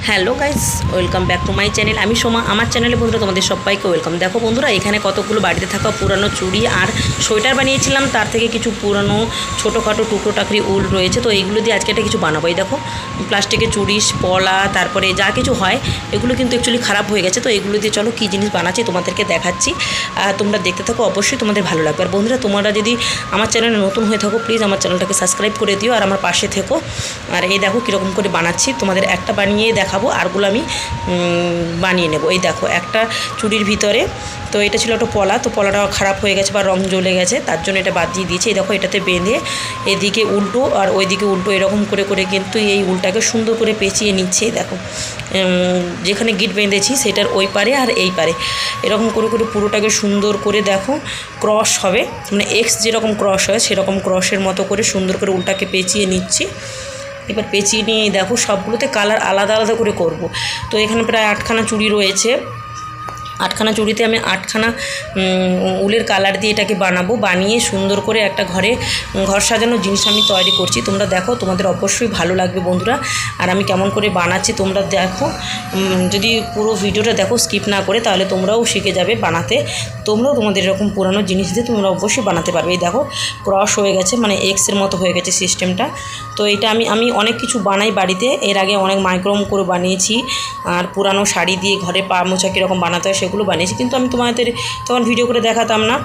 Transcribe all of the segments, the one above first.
Hello guys, welcome back to my channel. আমি সোমা। আমার চ্যানেলে বন্ধুরা তোমাদের সবাইকে ওয়েলকাম। দেখো বন্ধুরা, এখানে কতগুলো বাড়িতে থাকা পুরানো চুড়ি আর সোয়েটার বানিয়েছিলাম, তার থেকে কিছু পুরানো ছোটোখাটো টুকরো টাকরি উল রয়েছে। তো এইগুলো দিয়ে আজকে একটা কিছু বানাবো। এই দেখো, প্লাস্টিকের চুড়ি, পলা, তারপরে যা কিছু হয় এগুলো কিন্তু অ্যাকচুয়ালি খারাপ হয়ে গেছে। তো এগুলো দিয়ে চলো কী জিনিস বানাচ্ছি তোমাদেরকে দেখাচ্ছি। তোমরা দেখতে থাকো, অবশ্যই তোমাদের ভালো লাগবে। আর বন্ধুরা, তোমরা যদি আমার চ্যানেলে নতুন হয়ে থাকো, প্লিজ আমার চ্যানেলটাকে সাবস্ক্রাইব করে দিও আর আমার পাশে থেকো। আর এই দেখো কীরকম করে বানাচ্ছি, তোমাদের একটা বানিয়ে দেখাবো, আরগুলো আমি বানিয়ে নেব। এই দেখো, একটা চুড়ির ভিতরে, তো এটা ছিল একটা পলা, তো পলাটা খারাপ হয়ে গেছে বা রং জ্বলে গেছে, তার জন্য এটা বাদ দিয়ে দিয়েছি। এই দেখো, এটাতে বেঁধে এদিকে উল্টো আর ওইদিকে উল্টো এরকম করে করে কিন্তু এই উলটাকে সুন্দর করে পেঁচিয়ে নিচ্ছে। দেখো, যেখানে গিট বেঁধেছি সেটার ওই পারে আর এই পারে এরকম করে করে পুরোটাকে সুন্দর করে দেখো ক্রস হবে, মানে এক্স যেরকম ক্রস হয় সেরকম ক্রসের মতো করে সুন্দর করে উলটাকে পেঁচিয়ে নিচ্ছি। এবার পেঁচিয়ে নিয়ে দেখো সবগুলোতে কালার আলাদা আলাদা করে করব। তো এখানে প্রায় 8খানা চুড়ি রয়েছে। 8খানা চুড়িতে আমি 8খানা উলের কালার দিয়ে এটাকে বানাবো। বানিয়ে সুন্দর করে একটা ঘর সাজানোর জিনিস আমি তৈরি করছি। তোমরা দেখো, তোমাদের অবশ্যই ভালো লাগবে বন্ধুরা। আর আমি কেমন করে বানাচ্ছি তোমরা দেখো, যদি পুরো ভিডিওটা দেখো স্কিপ না করে, তাহলে তোমরাও শিখে যাবে বানাতে। তোমরাও তোমাদের এরকম পুরানো জিনিস দিয়ে তোমরা অবশ্যই বানাতে পারবে। এই দেখো, ক্রস হয়ে গেছে, মানে এক্সের মতো হয়ে গেছে সিস্টেমটা। তো এটা আমি অনেক কিছু বানাই বাড়িতে। এর আগে অনেক মাইক্রোম করে বানিয়েছি, আর পুরানো শাড়ি দিয়ে ঘরে পা মোছা কীরকম বানাতে হয় সেগুলো বানিয়েছি, কিন্তু আমি তোমাদের তখন ভিডিও করে দেখাতাম না।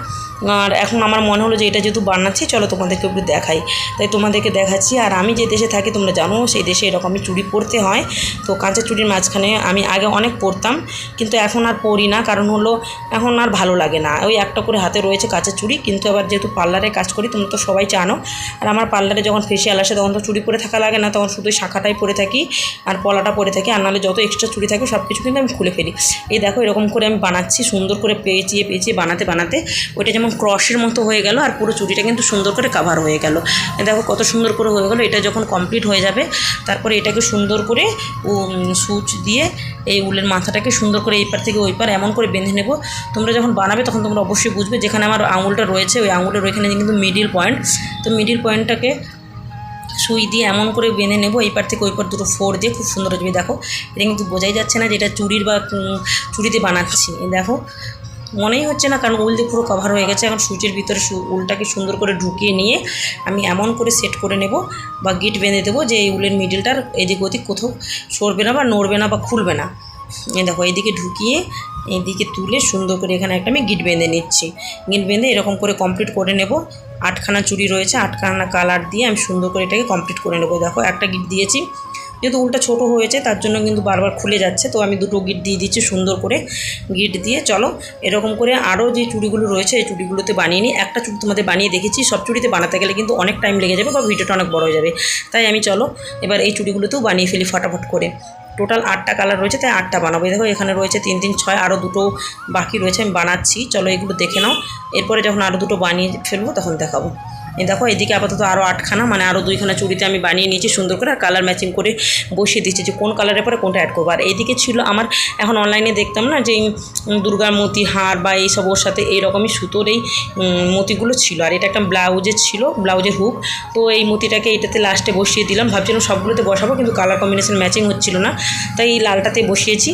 আর এখন আমার মনে হলো যে এটা যেহেতু বানাচ্ছি, চলো তোমাদেরকে একটু দেখাই, তাই তোমাদেরকে দেখাচ্ছি। আর আমি যে দেশে থাকি তোমরা জানো, সেই দেশে এরকমই চুড়ি পরতে হয়। তো কাঁচা চুড়ির মাঝখানে আমি আগে অনেক পরতাম, কিন্তু এখন আর পরি না, কারণ হলো এখন আর ভালো লাগে না। ওই একটা করে হাতে রয়েছে কাঁচা চুড়ি, কিন্তু আবার যেহেতু পার্লারে কাজ করি, তোমরা তো সবাই জানো। আর আমার পার্লারে যখন ফেসিয়াল আসে তখন তো চুড়ি পরে থাকা লাগে না, তখন শুধু শাখাটাই পরে থাকি আর পলাটা পরে থাকি, আর নাহলে যত এক্সট্রা চুড়ি থাকে সব কিছু কিন্তু আমি খুলে ফেলি। এই দেখো, এরকম করে আমি বানাচ্ছি, সুন্দর করে পেঁচিয়ে পেঁচিয়ে বানাতে বানাতে ওইটা যেমন ক্রসের মতো হয়ে গেল, আর পুরো চুড়িটা কিন্তু সুন্দর করে কাভার হয়ে গেল। দেখো কত সুন্দর করে হয়ে গেল। এটা যখন কমপ্লিট হয়ে যাবে, তারপরে এটাকে সুন্দর করে সুচ দিয়ে এই উলের মাথাটাকে সুন্দর করে এই পার থেকে ওই পার এমন করে বেঁধে নেব। তোমরা যখন বানাবে তখন তোমরা অবশ্যই বুঝবে। যেখানে আমার আঙুলটা রয়েছে, ওই আঙুলের ওইখানে কিন্তু মিডিল পয়েন্ট, তো মিডিল পয়েন্টটাকে সুই দিয়ে এমন করে বেঁধে নেব, এই পার থেকে ওই পার দুটো ফোর দিয়ে খুব সুন্দর হবে। দেখো, এটা কিন্তু বোঝাই যাচ্ছে না যে এটা চুড়ির বা চুড়িতে বানাচ্ছি। দেখো, মনেই হচ্ছে না, কারণ উল দিয়ে পুরো কভার হয়ে গেছে। এখন সুচের ভিতরে উলটাকে সুন্দর করে ঢুকিয়ে নিয়ে আমি এমন করে সেট করে নেব বা গিট বেঁধে দেবো যে এই উলের মিডিলটার এদিক ওদিক কোথাও সরবে না বা নড়বে না বা খুলবে না। এই দেখো, এইদিকে ঢুকিয়ে এইদিকে তুলে সুন্দর করে এখানে একটা আমি গিট বেঁধে নিচ্ছি। গিট বেঁধে এরকম করে কমপ্লিট করে নেব। 8খানা চুড়ি রয়েছে, 8খানা কালার দিয়ে আমি সুন্দর করে এটাকে কমপ্লিট করে নেব। দেখো, একটা গিট দিয়েছি, যেহেতু উলটা ছোটো হয়েছে তার জন্য কিন্তু বারবার খুলে যাচ্ছে, তো আমি দুটো গিট দিয়ে দিচ্ছি সুন্দর করে। গিট দিয়ে চলো এরকম করে আরও যে চুড়িগুলো রয়েছে এই চুড়িগুলোতে বানিয়ে নিই। একটা চুড়ি তোমাদের বানিয়ে দেখেছি, সব চুড়িতে বানাতে গেলে কিন্তু অনেক টাইম লেগে যাবে বা ভিডিওটা অনেক বড় হয়ে যাবে, তাই আমি চলো এবার এই চুড়িগুলোতেও বানিয়ে ফেলি ফটাফট করে। টোটাল 8টা কালার রয়েছে, তাই 8টা বানাবো। দেখো, এখানে রয়েছে 3 3 6, আরও দুটো বাকি রয়েছে, আমি বানাচ্ছি। চলো এগুলো দেখে নাও, এরপরে যখন আরও দুটো বানিয়ে ফেলবো তখন দেখাবো। এই দেখো, এদিকে আপাতত আরও 8খানা, মানে আরও 2খানা চুড়িতে আমি বানিয়ে নিয়েছি সুন্দর করে, আর কালার ম্যাচিং করে বসিয়ে দিচ্ছি যে কোন কালারের পরে কোনটা অ্যাড করবো। আর এইদিকে ছিল আমার, এখন অনলাইনে দেখতাম না যে দুর্গার মতি হার বা এইসব ওর সাথে এইরকমই সুতোর এই মতিগুলো ছিল। আর এটা একটা ব্লাউজের ছিল, ব্লাউজের হুক। তো এই মতিটাকে এটাতে লাস্টে বসিয়ে দিলাম, ভাবছিলাম সবগুলোতে বসাবো, কিন্তু কালার কম্বিনেশন ম্যাচিং হচ্ছিল না, তাই এই লালটাতে বসিয়েছি।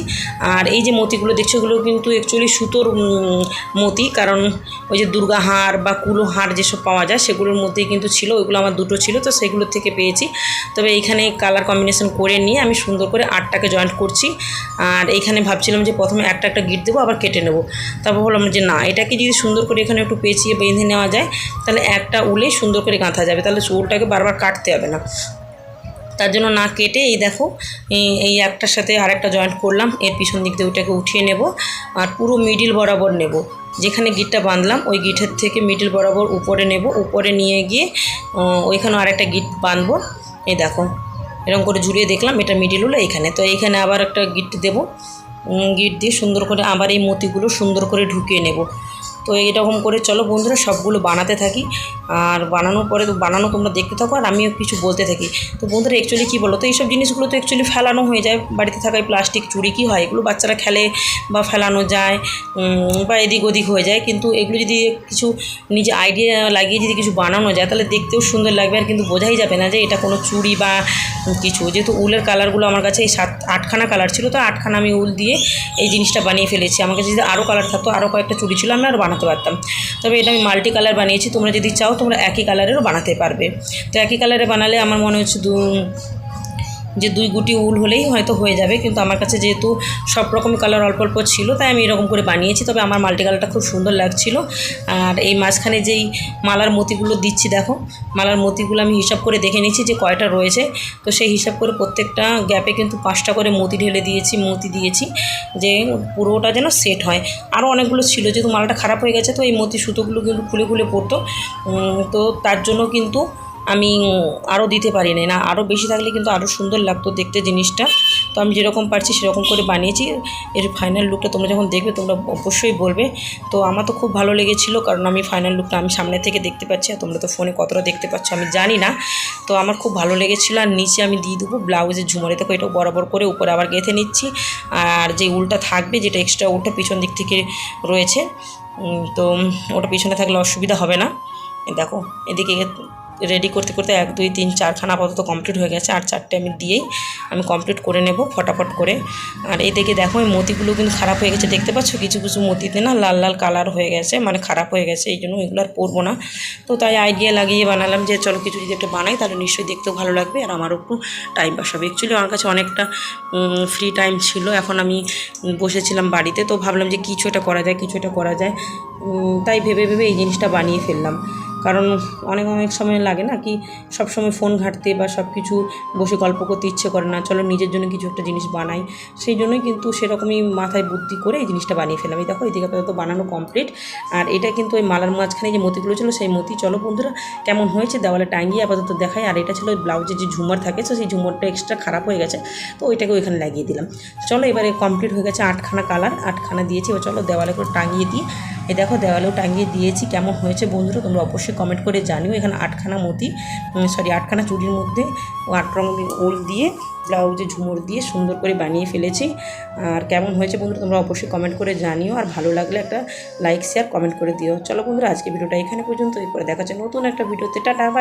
আর এই যে মতিগুলো দেখছো, এগুলো কিন্তু অ্যাকচুয়ালি সুতোর মতি, কারণ ওই যে দুর্গা হার বা কুলো হার যেসব পাওয়া যায় সেগুলোর মধ্যেই কিন্তু ছিল, ওইগুলো আমার দুটো ছিল, তো সেগুলোর থেকে পেয়েছি। তবে এইখানে কালার কম্বিনেশন করে নিয়ে আমি সুন্দর করে 8টাকে জয়েন্ট করছি। আর এইখানে ভাবছিলাম যে প্রথমে একটা একটা গিট দেবো, আবার কেটে নেব। তারপর বললাম যে না, এটাকে যদি সুন্দর করে এখানে একটু পেঁচিয়ে বেঁধে নেওয়া যায়, তাহলে একটা উলে সুন্দর করে গাঁথা যাবে, তাহলে উলটাকে বারবার কাটতে হবে না। তার জন্য না কেটে এই দেখো, এই একটার সাথে আরেকটা জয়েন্ট করলাম, এর পিছন দিক দিয়ে ওইটাকে উঠিয়ে নেব, আর পুরো মিডিল বরাবর নেব। যেখানে গিটটা বাঁধলাম ওই গিটের থেকে মিডিল বরাবর উপরে নেব, উপরে নিয়ে গিয়ে ওইখানে আরেকটা গিট বাঁধবো। এই দেখো, এরকম করে ঝুলিয়ে দেখলাম এটা মিডিল হলো এইখানে, তো এইখানে আবার একটা গিট দেব। গিট দিয়ে সুন্দর করে আবার এই মতিগুলো সুন্দর করে ঢুকিয়ে নেব। তো এরকম করে চলো বন্ধুরা সবগুলো বানাতে থাকি, আর বানানোর পরে তো বানানো তোমরা দেখতে থাকো আর আমিও কিছু বলতে থাকি। তো বন্ধুরা অ্যাকচুয়ালি কী বলো তো, এইসব জিনিসগুলো তো অ্যাকচুয়ালি ফেলানো হয়ে যায়, বাড়িতে থাকা এই প্লাস্টিক চুড়ি কী হয়, এগুলো বাচ্চারা খেলে বা ফেলানো যায় বা এদিক ওদিক হয়ে যায়, কিন্তু এগুলো যদি কিছু নিজে আইডিয়া লাগিয়ে যদি কিছু বানানো যায় তাহলে দেখতেও সুন্দর লাগবে, আর কিন্তু বোঝাই যাবে না যে এটা কোনো চুড়ি বা কিছু। যেহেতু উলের কালারগুলো আমার কাছে এই 7-8খানা কালার ছিল, তো 8খানা আমি উল দিয়ে এই জিনিসটা বানিয়ে ফেলেছি। আমার কাছে যদি আরও কালার থাকতো, আরও কয়েকটা চুড়ি ছিল, আমি আরও বানাতে পারতাম। তবে এটা আমি মাল্টি কালার বানিয়েছি, তোমরা যদি চাও তোমরা একই কালারেরও বানাতে পারবে। তো একই কালারে বানালে আমার মনে হচ্ছে যে 2 গুটি উল হলেই হয়তো হয়ে যাবে, কিন্তু আমার কাছে যেহেতু সব রকম কালার অল্প অল্প ছিল তাই আমি এরকম করে বানিয়েছি। তবে আমার মাল্টি কালারটা খুব সুন্দর লাগছিল। আর এই মাঝখানে যেই মালার মতিগুলো দিচ্ছি, দেখো মালার মতিগুলো আমি হিসাব করে দেখে নিচ্ছি যে কয়টা রয়েছে। তো সেই হিসাব করে প্রত্যেকটা গ্যাপে কিন্তু 5টা করে মতি ঢেলে দিয়েছি, মতি দিয়েছি যে পুরোটা যেন সেট হয়। আরও অনেকগুলো ছিল, যেহেতু মালাটা খারাপ হয়ে গেছে তো এই মতি সুতোগুলো কিন্তু খুলে খুলে পড়তো, তো তার জন্য কিন্তু আমি আরও দিতে পারি না, আরও বেশি থাকলে কিন্তু আরও সুন্দর লাগতো দেখতে জিনিসটা। তো আমি যেরকম পারছি সেরকম করে বানিয়েছি। এর ফাইনাল লুকটা তোমরা যখন দেখবে তোমরা অবশ্যই বলবে। তো আমার তো খুব ভালো লেগেছিলো, কারণ আমি ফাইনাল লুকটা আমি সামনে থেকে দেখতে পাচ্ছি, আর তোমরা তো ফোনে কতটা দেখতে পাচ্ছ আমি জানি না। তো আমার খুব ভালো লেগেছিলো। আর নিচে আমি দিয়ে দেবো ব্লাউজের ঝুমারে, দেখো এটাও বরাবর করে উপরে আবার গেঁথে নিচ্ছি। আর যে উলটা থাকবে, যেটা এক্সট্রা উলটা পিছন দিক থেকে রয়েছে, তো ওটা পিছনে থাকলে অসুবিধা হবে না। দেখো এদিকে রেডি করতে করতে 1 2 3 4খানা আপাতত কমপ্লিট হয়ে গেছে, আর 4টে আমি দিয়েই আমি কমপ্লিট করে নেব ফটাফট করে। আর এই দিকে দেখো এই মতিগুলো কিন্তু খারাপ হয়ে গেছে, দেখতে পাচ্ছ কিছু কিছু মতিতে না লাল লাল কালার হয়ে গেছে, মানে খারাপ হয়ে গেছে, এই জন্য এগুলো আর পরবো না। তো তাই আইডিয়া লাগিয়ে বানালাম যে চলো কিছু যদি একটা বানাই তাহলে নিশ্চয়ই দেখতেও ভালো লাগবে আর আমারও একটু টাইম পাস হবে। অ্যাকচুয়ালি আমার কাছে অনেকটা ফ্রি টাইম ছিল, এখন আমি বসেছিলাম বাড়িতে, তো ভাবলাম যে কিছু একটা করা যায়, কিছু একটা করা যায়, তাই ভেবে ভেবে এই জিনিসটা বানিয়ে ফেললাম। কারণ অনেক সময় লাগে না কি, সব সময় ফোন ঘাঁটতে বা সব কিছু বসে গল্প করতে ইচ্ছে করে না, চলো নিজের জন্য কিছু একটা জিনিস বানাই। সেই জন্যই কিন্তু সেরকমই মাথায় বুদ্ধি করে এই জিনিসটা বানিয়ে ফেললাম। এই দেখো এদিকে আপাতত বানানো কমপ্লিট। আর এটা কিন্তু ওই মালার মাঝখানে যে মতিগুলো ছিল সেই মতি, চলো বন্ধুরা কেমন হয়েছে দেওয়ালে টাঙিয়ে আপাতত দেখাই। আর এটা ছিল ওই ব্লাউজের যে ঝুমার থাকে, তো সেই ঝুমারটা এক্সট্রা খারাপ হয়ে গেছে, তো ওইটাকে ওইখানে লাগিয়ে দিলাম। চলো এবারে কমপ্লিট হয়ে গেছে, 8খানা কালার 8খানা দিয়েছি। এবার চলো দেওয়ালে করে টাঙিয়ে দিই। এই দেখো দেওয়ালেও টাঙিয়ে দিয়েছি। কেমন হয়েছে বন্ধুরা তোমরা অবশ্যই কমেন্ট করে জানিও। এখানে 8খানা মতি, 8খানা চুড়ির মধ্যে 8 রঙের উল দিয়ে ব্লাউজে ঝুমুর দিয়ে সুন্দর করে বানিয়ে ফেলেছি। আর কেমন হয়েছে বন্ধুরা তোমরা অবশ্যই কমেন্ট করে জানিও, আর ভালো লাগলে একটা লাইক শেয়ার কমেন্ট করে দিও। চলো বন্ধুরা আজকে ভিডিওটা এখানে পর্যন্ত, এরপরে দেখা যাচ্ছে নতুন একটা ভিডিওতে। Tata bye.